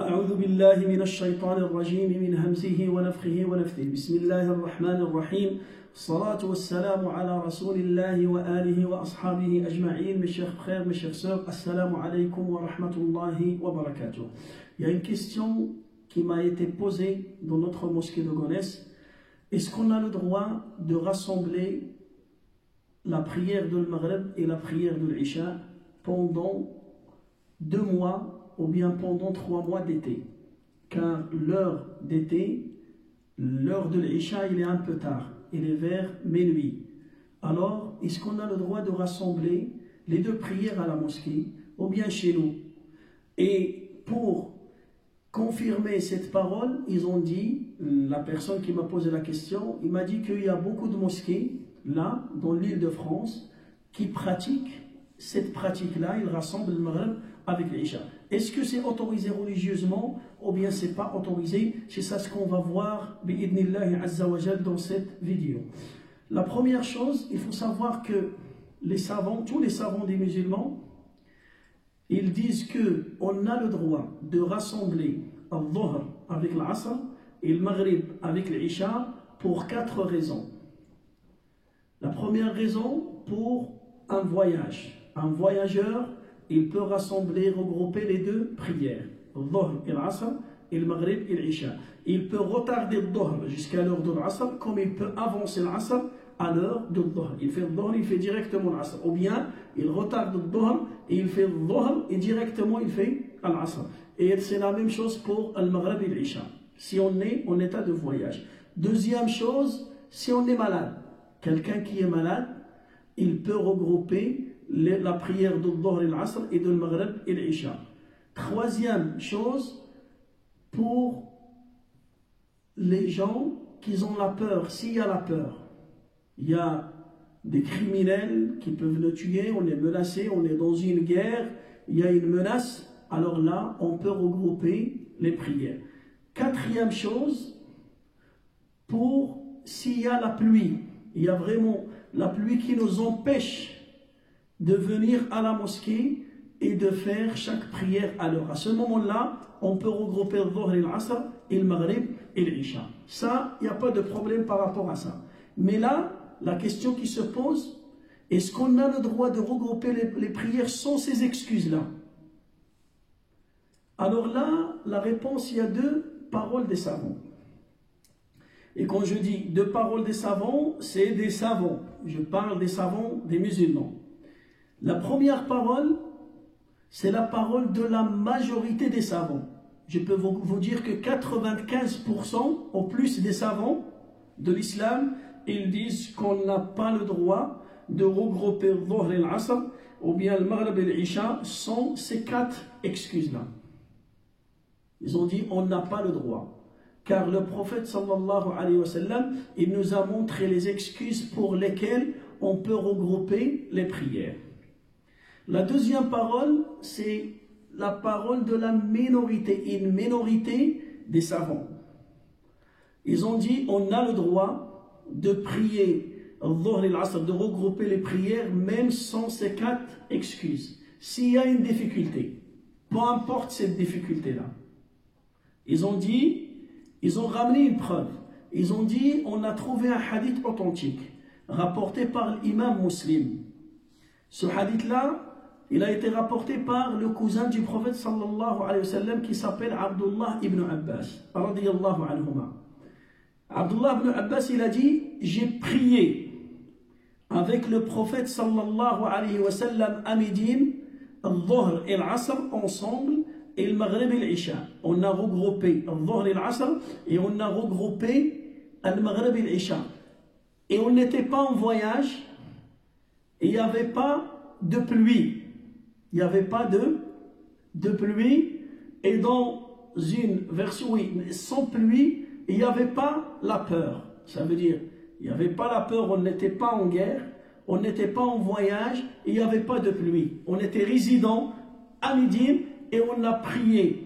أعوذ بالله من الشيطان الرجيم من همزه ونفخه ونفثه بسم الله الرحمن الرحيم الصلاة والسلام على رسول الله وآله وأصحابه أجمعين. Mes chers frères, mes chères sœurs, assalamu alaikum wa rahmatullahi wa barakatuh. Il y a une question qui m'a été posée dans notre mosquée de Gonesse. Est-ce qu'on a le droit de rassembler la prière de Maghreb et la prière de l'Isha pendant 2 mois ou bien pendant 3 mois d'été? Car l'heure d'été, l'heure de l'Isha, il est un peu tard, il est vers minuit. Alors, est-ce qu'on a le droit de rassembler les 2 prières à la mosquée ou bien chez nous? Et pour confirmer cette parole, ils ont dit, la personne qui m'a posé la question, il m'a dit qu'il y a beaucoup de mosquées là, dans l'île de France, qui pratiquent cette pratique-là, ils rassemblent le Maghreb avec l'Isha. Est-ce que c'est autorisé religieusement ou bien c'est pas autorisé? C'est ça ce qu'on va voir bi'idnillahi azza wa jal dans cette vidéo. La première chose, il faut savoir que les savants, tous les savants des musulmans, ils disent qu'on a le droit de rassembler al-Dhuhr avec l'Asr et le Maghrib avec l'Isha pour 4 raisons. La première raison, pour un voyage. Un voyageur, il peut rassembler, regrouper les 2 prières, le Dhuhr et l'Asr, et le Maghrib et l'Isha. Il peut retarder le Dhuhr jusqu'à l'heure de l'Asr, comme il peut avancer l'Asr à l'heure de Dhuhr. Il fait le Dhuhr, il fait directement l'Asr. Ou bien, il retarde le Dhuhr, et il fait le Dhuhr, et directement il fait l'Asr. Et c'est la même chose pour le Maghrib et l'Isha, si on est en état de voyage. Deuxième chose, si on est malade. Quelqu'un qui est malade, il peut regrouper la prière de Dhuhr et l'Asr et de Maghrib et l'Isha. Troisième chose, pour les gens qui ont la peur, s'il y a la peur, il y a des criminels qui peuvent le tuer, on est menacé, on est dans une guerre, il y a une menace, alors là, on peut regrouper les prières. Quatrième chose, pour s'il y a la pluie, il y a vraiment la pluie qui nous empêche de venir à la mosquée et de faire chaque prière à l'heure. À ce moment-là, on peut regrouper le Dhuhr et l'Asr et le Maghrib et l'Isha. Ça, il n'y a pas de problème par rapport à ça. Mais là, la question qui se pose, est-ce qu'on a le droit de regrouper les prières sans ces excuses-là? Alors là, la réponse, il y a 2 paroles des savants. Et quand je dis 2 paroles des savants, c'est des savants. Je parle des savants, des musulmans. La première parole, c'est la parole de la majorité des savants. Je peux vous dire que 95% au plus des savants de l'islam, ils disent qu'on n'a pas le droit de regrouper le Dhuhr et l'Asr ou bien le Maghrib et l'Isha sans ces 4 excuses-là. Ils ont dit on n'a pas le droit. Car le prophète sallallahu alayhi wa sallam, il nous a montré les excuses pour lesquelles on peut regrouper les prières. La deuxième parole, c'est la parole de la minorité, une minorité des savants. Ils ont dit on a le droit de prier al-Dhuhr et l'Asr, de regrouper les prières même sans ces 4 excuses. S'il y a une difficulté, peu importe cette difficulté-là. Ils ont ramené une preuve. Ils ont dit, on a trouvé un hadith authentique, rapporté par l'imam Muslim. Ce hadith-là, il a été rapporté par le cousin du prophète sallallahu alayhi wa sallam qui s'appelle Abdullah ibn Abbas, radiyallahu anhuma. Abdullah ibn Abbas, il a dit, j'ai prié avec le prophète sallallahu alayhi wa sallam à Médine, al-Dhuhr et l'Asr ensemble, et le Maghrib et l'Isha. On a regroupé le Dhuhr et l'Asr et on a regroupé le Maghrib et l'Isha. Et on n'était pas en voyage et il n'y avait pas de pluie. Il n'y avait pas de pluie. Et dans une version, oui, sans pluie, il n'y avait pas la peur. Ça veut dire, il n'y avait pas la peur, on n'était pas en guerre, on n'était pas en voyage et il n'y avait pas de pluie. On était résident à Médine. Et on a prié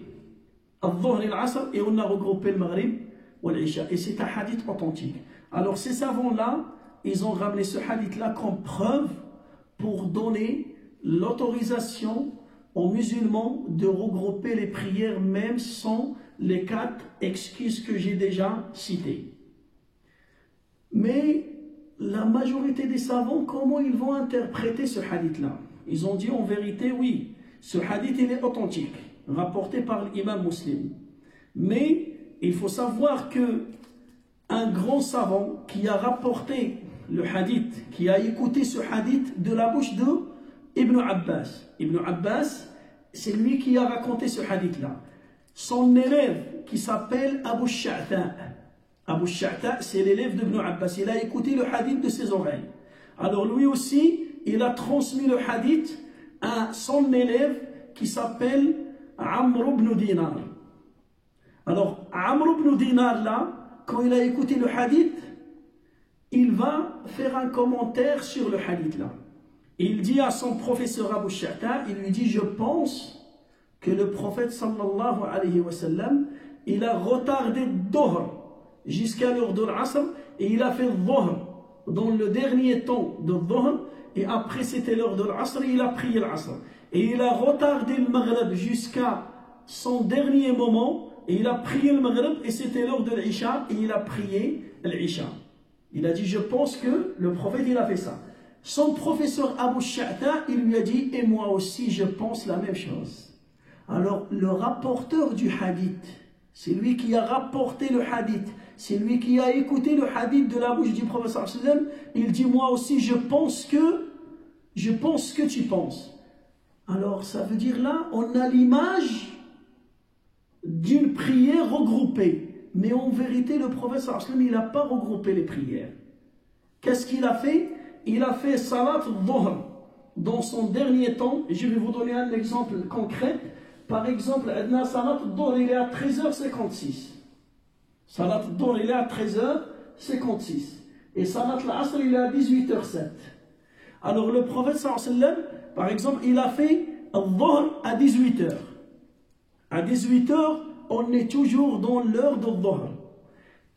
al-Dhuhr et l'Asr et on a regroupé le Maghrib ou l'Isha. Et c'est un hadith authentique. Alors ces savants-là, ils ont ramené ce hadith-là comme preuve pour donner l'autorisation aux musulmans de regrouper les prières même sans les 4 excuses que j'ai déjà citées. Mais la majorité des savants, comment ils vont interpréter ce hadith-là? Ils ont dit en vérité, oui, ce hadith il est authentique, rapporté par l'imam Muslim. Mais il faut savoir que un grand savant qui a rapporté le hadith, qui a écouté ce hadith de la bouche de Ibn Abbas. Ibn Abbas, c'est lui qui a raconté ce hadith-là. Son élève qui s'appelle Abu Sha'ta. Abu Sha'ta, c'est l'élève d'Ibn Abbas. Il a écouté le hadith de ses oreilles. Alors lui aussi, il a transmis le hadith à son élève qui s'appelle Amr ibn Dinar. Alors, Amr ibn Dinar, là, quand il a écouté le hadith, il va faire un commentaire sur le hadith, là. Il dit à son professeur Abu Sha'ta, il lui dit, je pense que le prophète sallallahu alayhi wa sallam, il a retardé Dhuhr jusqu'à l'heure de l'Asr et il a fait Dhuhr dans le dernier temps de Dhuhr et après c'était l'heure de l'Asr et il a prié l'Asr. Et il a retardé le Maghrib jusqu'à son dernier moment et il a prié le Maghrib et c'était l'heure de l'Isha et il a prié l'Isha. Il a dit, je pense que le prophète il a fait ça. Son professeur Abu Sha'ta, il lui a dit, et moi aussi je pense la même chose. Alors le rapporteur du hadith, c'est lui qui a rapporté le hadith, c'est lui qui a écouté le hadith de la bouche du prophète sallallahu alayhi wa sallam, il dit, moi aussi je pense que tu penses. Alors ça veut dire là, on a l'image d'une prière regroupée. Mais en vérité, le prophète sallallahu alayhi wa sallam, il n'a pas regroupé les prières. Qu'est-ce qu'il a fait? Il a fait Salat Dhuhr dans son dernier temps. Et je vais vous donner un exemple concret. Par exemple, Salat Dhuhr, il est à 13h56. Salat Dhuhr, il est à 13h56. Et Salat Al-Asr, il est à 18h07. Alors le prophète sallallahu alayhi wa sallam, par exemple, il a fait Dhuhr à 18h. À 18h, on est toujours dans l'heure de Dhuhr.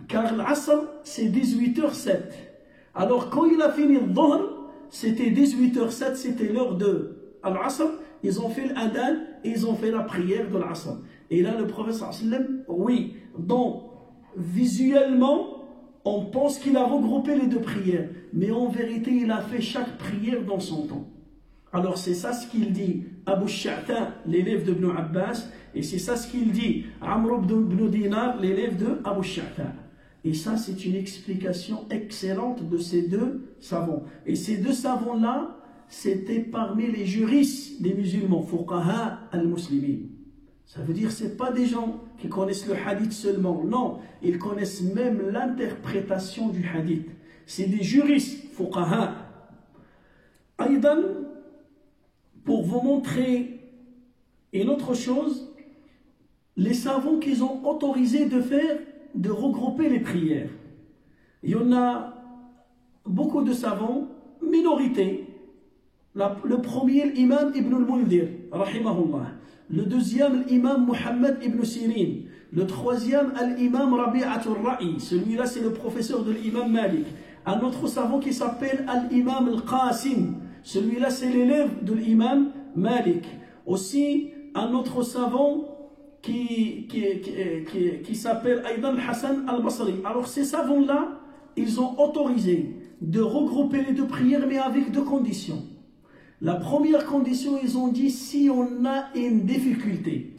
Car l'Asr, c'est 18h07. Alors quand il a fini Dhuhr, c'était 18h07, c'était l'heure de l'Asr. Ils ont fait l'adhan et ils ont fait la prière de l'Asr. Et là, le prophète sallallahu alayhi wa sallam, oui, donc visuellement, on pense qu'il a regroupé les 2 prières. Mais en vérité, il a fait chaque prière dans son temps. Alors c'est ça ce qu'il dit Abu Sha'ta, l'élève de Ibn Abbas, et c'est ça ce qu'il dit Amr ibn Dinar, l'élève de Abu Sha'ta. Et ça c'est une explication excellente de ces 2 savants. Et ces 2 savants-là, c'était parmi les juristes des musulmans, fuqaha al-muslimin. Ça veut dire que ce n'est pas des gens qui connaissent le hadith seulement, non, ils connaissent même l'interprétation du hadith. C'est des juristes, fuqaha. Aïdan, pour vous montrer une autre chose, les savants qu'ils ont autorisé de regrouper les prières. Il y en a beaucoup de savants, minorité. Le premier, l'imam Ibn al-Mundhir, rahimahullah. Le deuxième, l'imam Muhammad ibn Sirin. Le troisième, l'imam Rabi'atul Ra'i. Celui-là, c'est le professeur de l'imam Malik. Un autre savant qui s'appelle l'imam al-Qasim. Celui-là, c'est l'élève de l'imam Malik. Aussi, un autre savant qui s'appelle Aïdan Hassan al-Basri. Alors, ces savants-là, ils ont autorisé de regrouper les 2 prières, mais avec 2 conditions. La première condition, ils ont dit, si on a une difficulté.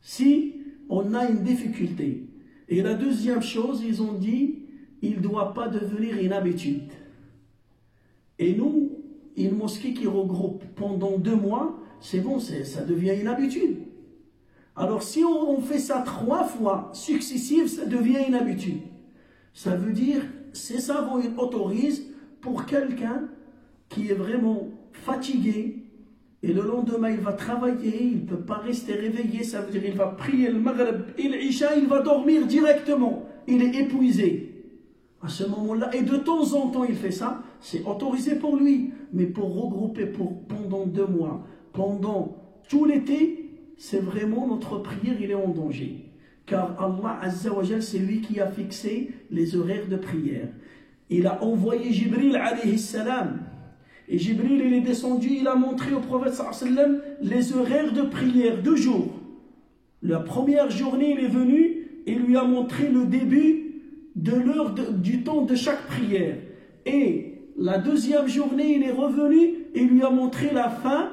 Si on a une difficulté. Et la deuxième chose, ils ont dit, il ne doit pas devenir une habitude. Et nous, une mosquée qui regroupe pendant 2 mois, c'est bon, ça devient une habitude. Alors si on fait ça 3 fois successives, ça devient une habitude. Ça veut dire, ces savants ils autorisent pour quelqu'un qui est vraiment fatigué et le lendemain il va travailler, il ne peut pas rester réveillé, ça veut dire il va prier le Maghrib et l'Isha, il va dormir directement, il est épuisé. À ce moment-là, et de temps en temps il fait ça, c'est autorisé pour lui, mais pour regrouper pendant 2 mois, pendant tout l'été, c'est vraiment notre prière, il est en danger. Car Allah Azza wa Jal, c'est lui qui a fixé les horaires de prière. Il a envoyé Jibril alayhi salam. Et Jibril, il est descendu, il a montré au prophète sallallahu alayhi wa sallam les horaires de prière, 2 jours. La première journée, il est venu et lui a montré le début de l'heure du temps de chaque prière. Et la deuxième journée, il est revenu et lui a montré la fin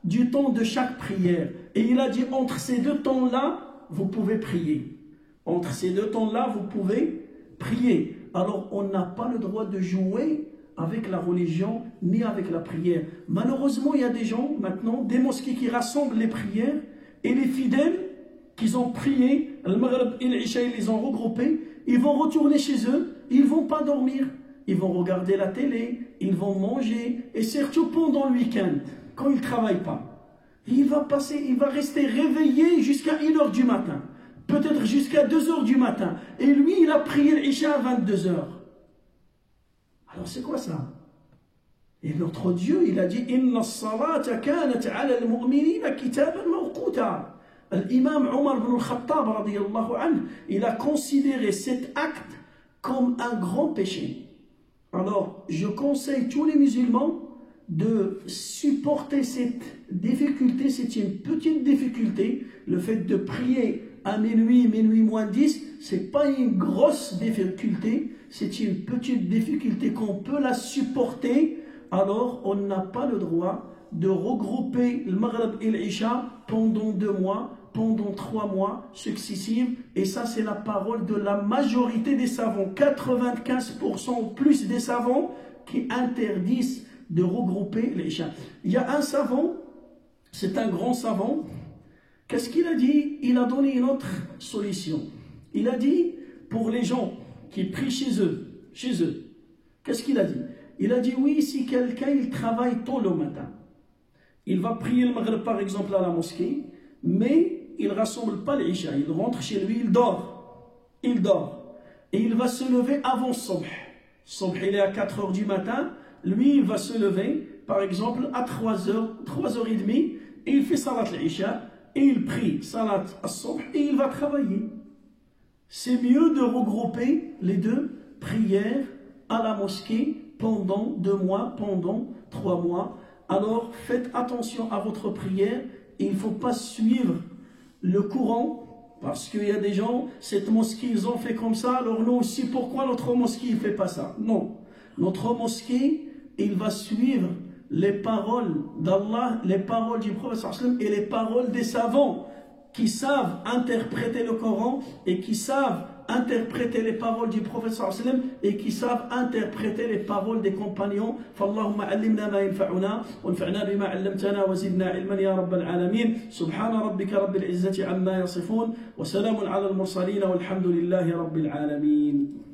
du temps de chaque prière. Et il a dit, entre ces 2 temps-là, vous pouvez prier. Entre ces 2 temps-là, vous pouvez prier. Alors, on n'a pas le droit de jouer avec la religion ni avec la prière. Malheureusement, il y a des gens maintenant, des mosquées qui rassemblent les prières et les fidèles qui ont prié, le Maghreb et l'Isha, ils les ont regroupés, ils vont retourner chez eux, ils ne vont pas dormir, ils vont regarder la télé, ils vont manger, et surtout pendant le week-end, quand ils ne travaillent pas. Il va rester réveillé jusqu'à 1h du matin, peut-être jusqu'à 2h du matin, et lui, il a prié l'Isha à 22h. Alors c'est quoi ça? Et notre Dieu, il a dit Inna as-salata kanat 'ala al-mu'minina kitaban mawquta. L'imam Omar ibn al-Khattab, radiyallahu anhu, il a considéré cet acte comme un grand péché. Alors, je conseille tous les musulmans de supporter cette difficulté. C'est une petite difficulté. Le fait de prier à minuit, minuit moins 10, c'est pas une grosse difficulté. C'est une petite difficulté qu'on peut la supporter. Alors, on n'a pas le droit de regrouper le Maghreb et l'Isha pendant 2 mois, pendant 3 mois successifs. Et ça, c'est la parole de la majorité des savants. 95% ou plus des savants qui interdisent de regrouper l'Isha. Il y a un savant, c'est un grand savant. Qu'est-ce qu'il a dit? Il a donné une autre solution. Il a dit, pour les gens qui prient chez eux, qu'est-ce qu'il a dit? Il a dit, oui, si quelqu'un il travaille tôt le matin, il va prier le Maghreb par exemple à la mosquée, mais il ne rassemble pas l'Isha, il rentre chez lui, il dort, et il va se lever avant Subh. Subh, il est à 4h du matin, lui il va se lever, par exemple, à 3h, 3h30, et il fait Salat l'Isha, et il prie Salat as-Subh, et il va travailler. C'est mieux de regrouper les 2 prières à la mosquée pendant 2 mois, pendant 3 mois. Alors faites attention à votre prière. Il ne faut pas suivre le courant, parce qu'il y a des gens, cette mosquée, ils ont fait comme ça, alors nous aussi, pourquoi notre mosquée ne fait pas ça? Non, notre mosquée, il va suivre les paroles d'Allah, les paroles du prophète et les paroles des savants qui savent interpréter le Coran et qui savent interpréter les paroles du prophète et qui savent interpréter les paroles des compagnons. فاللهم علمنا ما ينفعنا وانفعنا بما علمتنا وزدنا علما يا رب العالمين. سبحان ربك رب العزة عما يصفون وسلام على المرسلين والحمد لله رب العالمين.